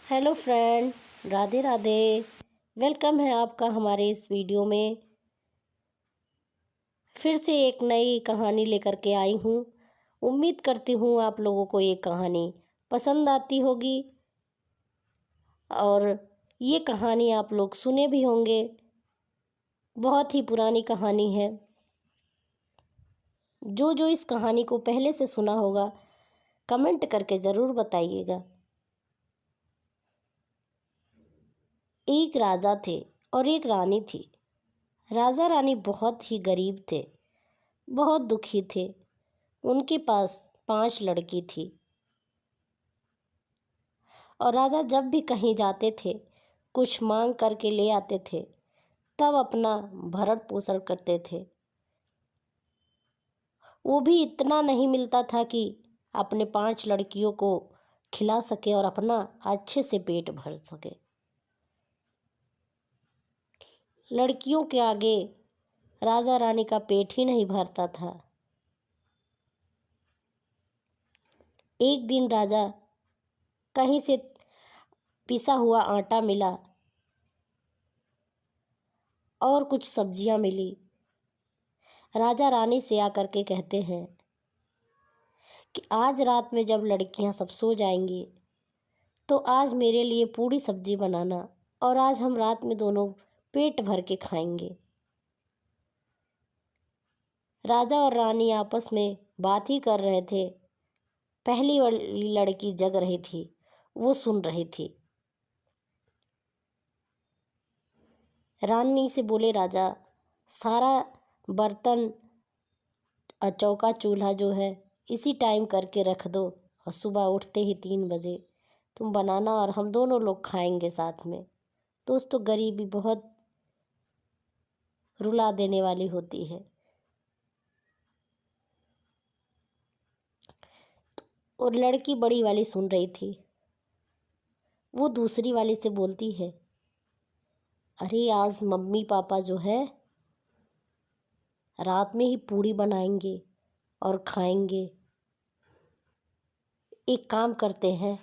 Hello friend, Radhe Radhe. Welcome है आपका हमारे इस वीडियो में। फिर से एक नई कहानी लेकर के आई हूँ। उम्मीद करती हूँ आप लोगों को ये कहानी पसंद आती होगी और ये कहानी आप लोग सुने भी होंगे। बहुत ही पुरानी कहानी है। जो जो इस कहानी को पहले से सुना होगा कमेंट करके ज़रूर बताइएगा। एक राजा थे और एक रानी थी। राजा रानी बहुत ही गरीब थे, बहुत दुखी थे। उनके पास 5 लड़की थी और राजा जब भी कहीं जाते थे कुछ मांग करके ले आते थे, तब अपना भरण पोषण करते थे। वो भी इतना नहीं मिलता था कि अपने 5 लड़कियों को खिला सके और अपना अच्छे से पेट भर सके। लड़कियों के आगे राजा रानी का पेट ही नहीं भरता था। एक दिन राजा कहीं से पिसा हुआ आटा मिला और कुछ सब्जियां मिली। राजा रानी से आकर के कहते हैं कि आज रात में जब लड़कियां सब सो जाएंगी तो आज मेरे लिए पूरी सब्जी बनाना और आज हम रात में दोनों पेट भर के खाएंगे। राजा और रानी आपस में बात ही कर रहे थे। पहली वाली लड़की जग रही थी, वो सुन रही थी। रानी से बोले राजा, सारा बर्तन और चौका चूल्हा जो है इसी टाइम करके रख दो और सुबह उठते ही 3 बजे तुम बनाना और हम दोनों लोग खाएंगे साथ में। दोस्तों, गरीबी बहुत रुला देने वाली होती है। और लड़की बड़ी वाली सुन रही थी। वो दूसरी वाली से बोलती है, अरे आज मम्मी पापा जो है रात में ही पूड़ी बनाएंगे और खाएंगे। एक काम करते हैं,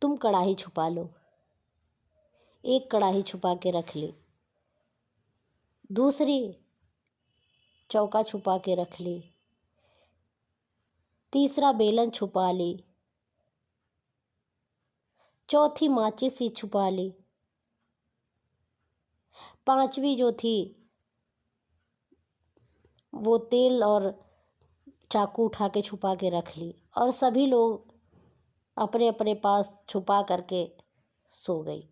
तुम कढ़ाई छुपा लो। एक कढ़ाई छुपा के रख ली, दूसरी चौका छुपा के रख ली, तीसरा बेलन छुपा ली, चौथी माचिस ही छुपा ली, पांचवी जो थी वो तेल और चाकू उठा के छुपा के रख ली और सभी लोग अपने अपने पास छुपा करके सो गई।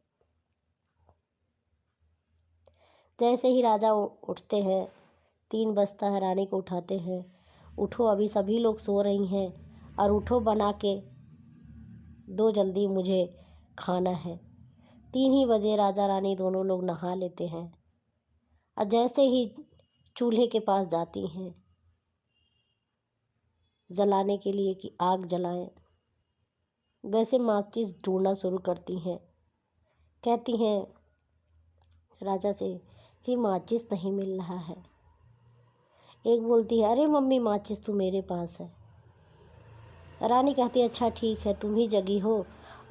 जैसे ही राजा उठते हैं, 3 बजता है, रानी को उठाते हैं, उठो अभी सभी लोग सो रही हैं और उठो बना के दो, जल्दी मुझे खाना है। 3 ही बजे राजा रानी दोनों लोग नहा लेते हैं और जैसे ही चूल्हे के पास जाती हैं जलाने के लिए कि आग जलाएं, वैसे माचिस ढूंढना शुरू करती हैं। कहती हैं राजा से, जी माचिस नहीं मिल रहा है। एक बोलती है, अरे मम्मी माचिस तो मेरे पास है। रानी कहती है, अच्छा ठीक है, तुम ही जगी हो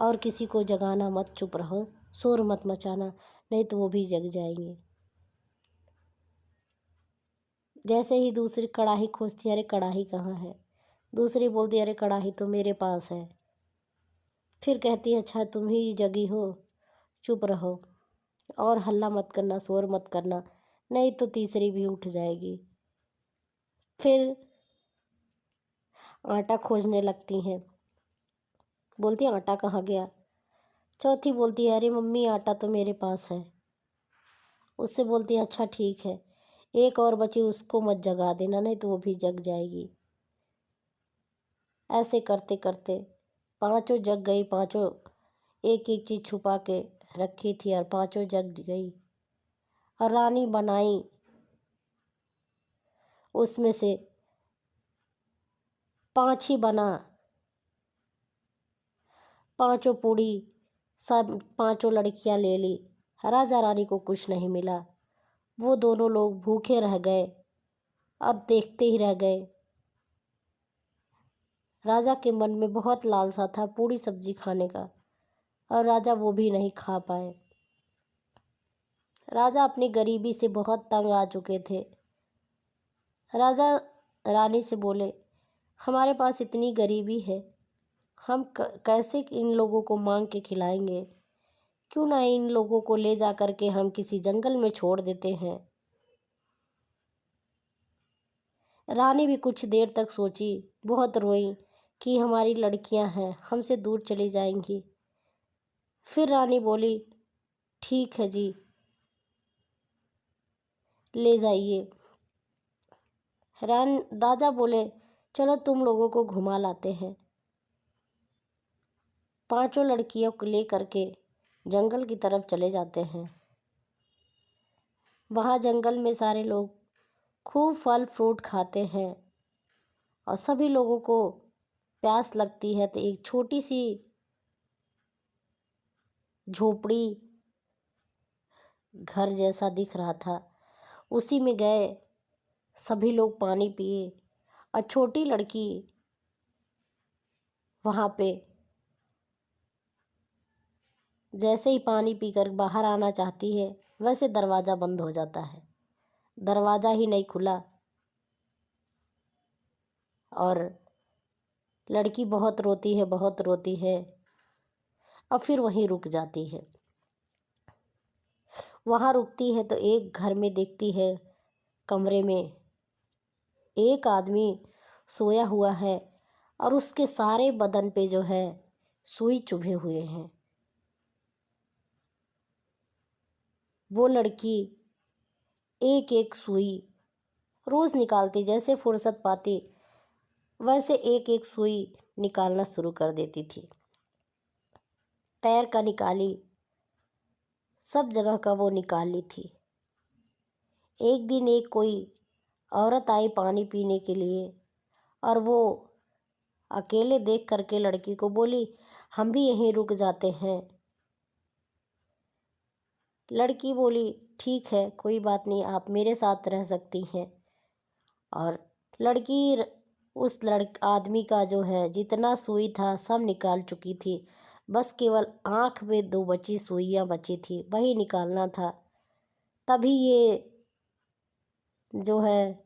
और किसी को जगाना मत, चुप रहो, शोर मत मचाना, नहीं तो वो भी जग जाएंगे। जैसे ही दूसरी कढ़ाई खोजती है, अरे कढ़ाई कहाँ है। दूसरी बोलती है, अरे कढ़ाई तो मेरे पास है। फिर कहती है, अच्छा तुम ही जगी हो, चुप रहो और हल्ला मत करना, शोर मत करना, नहीं तो तीसरी भी उठ जाएगी। फिर आटा खोजने लगती हैं। बोलती है, आटा कहाँ गया। चौथी बोलती है, अरे मम्मी आटा तो मेरे पास है। उससे बोलती है, अच्छा ठीक है, एक और बची, उसको मत जगा देना, नहीं तो वो भी जग जाएगी। ऐसे करते करते पांचों जग गई। पांचों एक एक चीज़ छुपा के रखी थी और पांचों जग गई। और रानी बनाई उसमें से 5 ही बना, पांचों पूड़ी सब 5 लड़कियां ले ली। राजा रानी को कुछ नहीं मिला। वो दोनों लोग भूखे रह गए और देखते ही रह गए। राजा के मन में बहुत लालसा था पूड़ी सब्जी खाने का, और राजा वो भी नहीं खा पाए। राजा अपनी गरीबी से बहुत तंग आ चुके थे। राजा रानी से बोले, हमारे पास इतनी गरीबी है, हम कैसे इन लोगों को मांग के खिलाएंगे? क्यों ना इन लोगों को ले जा कर के हम किसी जंगल में छोड़ देते हैं। रानी भी कुछ देर तक सोची, बहुत रोई कि हमारी लड़कियां हैं, हमसे दूर चली जाएंगी। फिर रानी बोली, ठीक है जी, ले जाइए। राजा बोले, चलो तुम लोगों को घुमा लाते हैं। पांचों लड़कियों को ले करके जंगल की तरफ चले जाते हैं। वहाँ जंगल में सारे लोग खूब फल फ्रूट खाते हैं, और सभी लोगों को प्यास लगती है तो एक छोटी सी झोपड़ी घर जैसा दिख रहा था, उसी में गए। सभी लोग पानी पिए, और छोटी लड़की वहाँ पे जैसे ही पानी पीकर बाहर आना चाहती है, वैसे दरवाज़ा बंद हो जाता है। दरवाज़ा ही नहीं खुला, और लड़की बहुत रोती है, बहुत रोती है, और फिर वहीं रुक जाती है। वहाँ रुकती है तो एक घर में देखती है, कमरे में एक आदमी सोया हुआ है, और उसके सारे बदन पे जो है सुई चुभे हुए हैं। वो लड़की एक एक सुई रोज़ निकालती, जैसे फुर्सत पाती वैसे एक एक सुई निकालना शुरू कर देती थी। पैर का निकाली, सब जगह का वो निकाल ली थी। एक दिन एक कोई औरत आई पानी पीने के लिए, और वो अकेले देख करके लड़की को बोली, हम भी यहीं रुक जाते हैं। लड़की बोली, ठीक है, कोई बात नहीं, आप मेरे साथ रह सकती हैं। और लड़की उस आदमी का जो है जितना सुई था सब निकाल चुकी थी, बस केवल आँख में 2 बची सुइयाँ बची थी, वही निकालना था। तभी ये जो है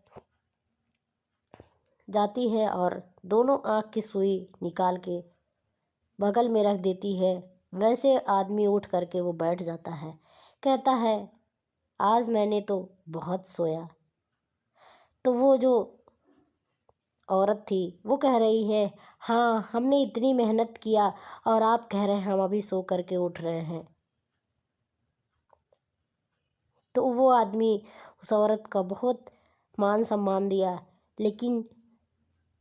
जाती है और दोनों आँख की सुई निकाल के बगल में रख देती है। वैसे आदमी उठ करके वो बैठ जाता है, कहता है, आज मैंने तो बहुत सोया। तो वो जो औरत थी वो कह रही है, हाँ हमने इतनी मेहनत किया, और आप कह रहे हैं हम अभी सो करके उठ रहे हैं। तो वो आदमी उस औरत का बहुत मान सम्मान दिया, लेकिन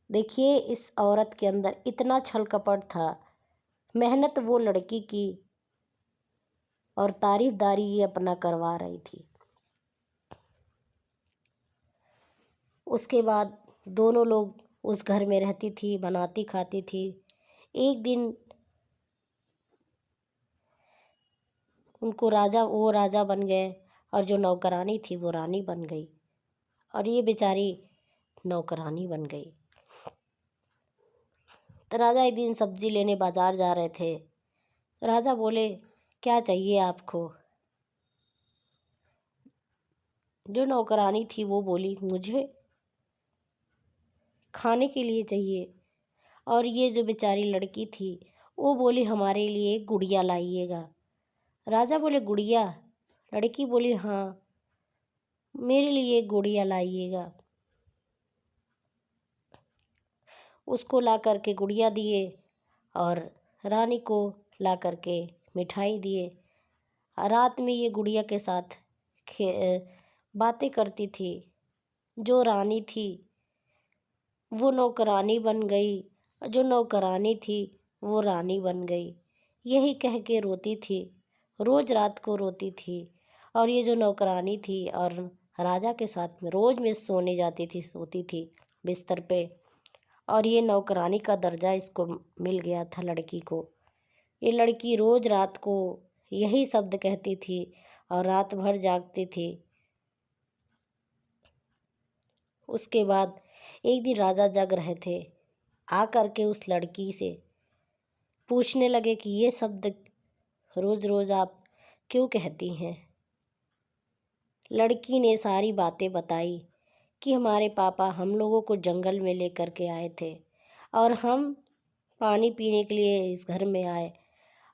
देखिए इस औरत के अंदर इतना छल कपट था। मेहनत वो लड़की की, और तारीफदारी ये अपना करवा रही थी। उसके बाद दोनों लोग उस घर में रहती थी, बनाती खाती थी। एक दिन उनको वो राजा बन गए, और जो नौकरानी थी वो रानी बन गई, और ये बेचारी नौकरानी बन गई। तो राजा एक दिन सब्जी लेने बाजार जा रहे थे। राजा बोले, क्या चाहिए आपको? जो नौकरानी थी वो बोली, मुझे खाने के लिए चाहिए। और ये जो बेचारी लड़की थी वो बोली, हमारे लिए गुड़िया लाइएगा। राजा बोले, गुड़िया? लड़की बोली, हाँ मेरे लिए गुड़िया लाइएगा। उसको ला करके गुड़िया दिए, और रानी को ला करके मिठाई दिए। रात में ये गुड़िया के साथ बातें करती थी। जो रानी थी वो नौकरानी बन गई, जो नौकरानी थी वो रानी बन गई। यही कह के रोती थी, रोज़ रात को रोती थी। और ये जो नौकरानी थी और राजा के साथ में रोज़ में सोने जाती थी, सोती थी बिस्तर पे। और ये नौकरानी का दर्जा इसको मिल गया था लड़की को। ये लड़की रोज़ रात को यही शब्द कहती थी, और रात भर जागती थी। उसके बाद एक दिन राजा जग रहे थे, आ करके उस लड़की से पूछने लगे कि ये शब्द रोज़ रोज़ आप क्यों कहती हैं। लड़की ने सारी बातें बताई कि हमारे पापा हम लोगों को जंगल में लेकर के आए थे और हम पानी पीने के लिए इस घर में आए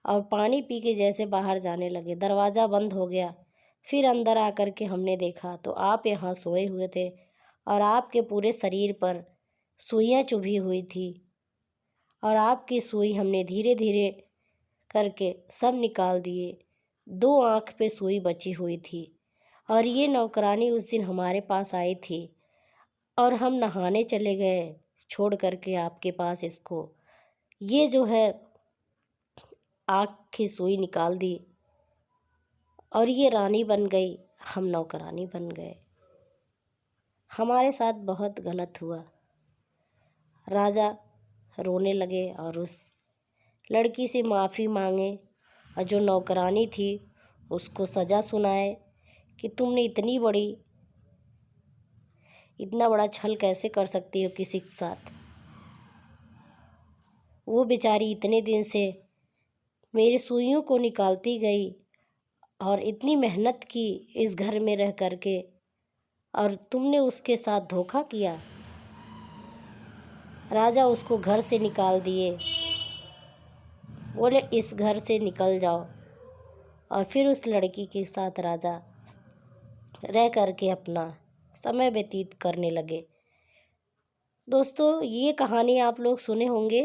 और पानी पी के जैसे बाहर जाने लगे, दरवाज़ा बंद हो गया। फिर अंदर आकर के हमने देखा तो आप यहाँ सोए हुए थे और आपके पूरे शरीर पर सुइयाँ चुभी हुई थी और आपकी सुई हमने धीरे धीरे करके सब निकाल दिए। 2 आँख पे सुई बची हुई थी और ये नौकरानी उस दिन हमारे पास आई थी और हम नहाने चले गए छोड़ करके आपके पास इसको। ये जो है आँख की सुई निकाल दी और ये रानी बन गई, हम नौकरानी बन गए। हमारे साथ बहुत गलत हुआ। राजा रोने लगे और उस लड़की से माफ़ी मांगे और जो नौकरानी थी उसको सज़ा सुनाए कि तुमने इतना बड़ा छल कैसे कर सकती हो किसी के साथ। वो बेचारी इतने दिन से मेरी सुइयों को निकालती गई और इतनी मेहनत की इस घर में रह करके और तुमने उसके साथ धोखा किया। राजा उसको घर से निकाल दिए, बोले इस घर से निकल जाओ। और फिर उस लड़की के साथ राजा रह करके अपना समय व्यतीत करने लगे। दोस्तों, ये कहानी आप लोग सुने होंगे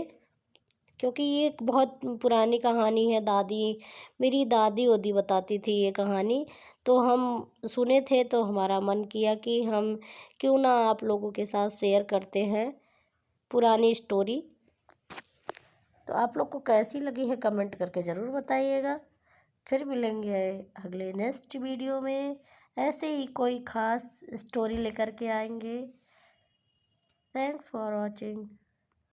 क्योंकि ये एक बहुत पुरानी कहानी है। मेरी दादी ओदी बताती थी ये कहानी, तो हम सुने थे तो हमारा मन किया कि हम क्यों ना आप लोगों के साथ शेयर करते हैं पुरानी स्टोरी। तो आप लोग को कैसी लगी है कमेंट करके ज़रूर बताइएगा। फिर मिलेंगे अगले नेक्स्ट वीडियो में, ऐसे ही कोई ख़ास स्टोरी लेकर के आएंगे। Thanks for watching.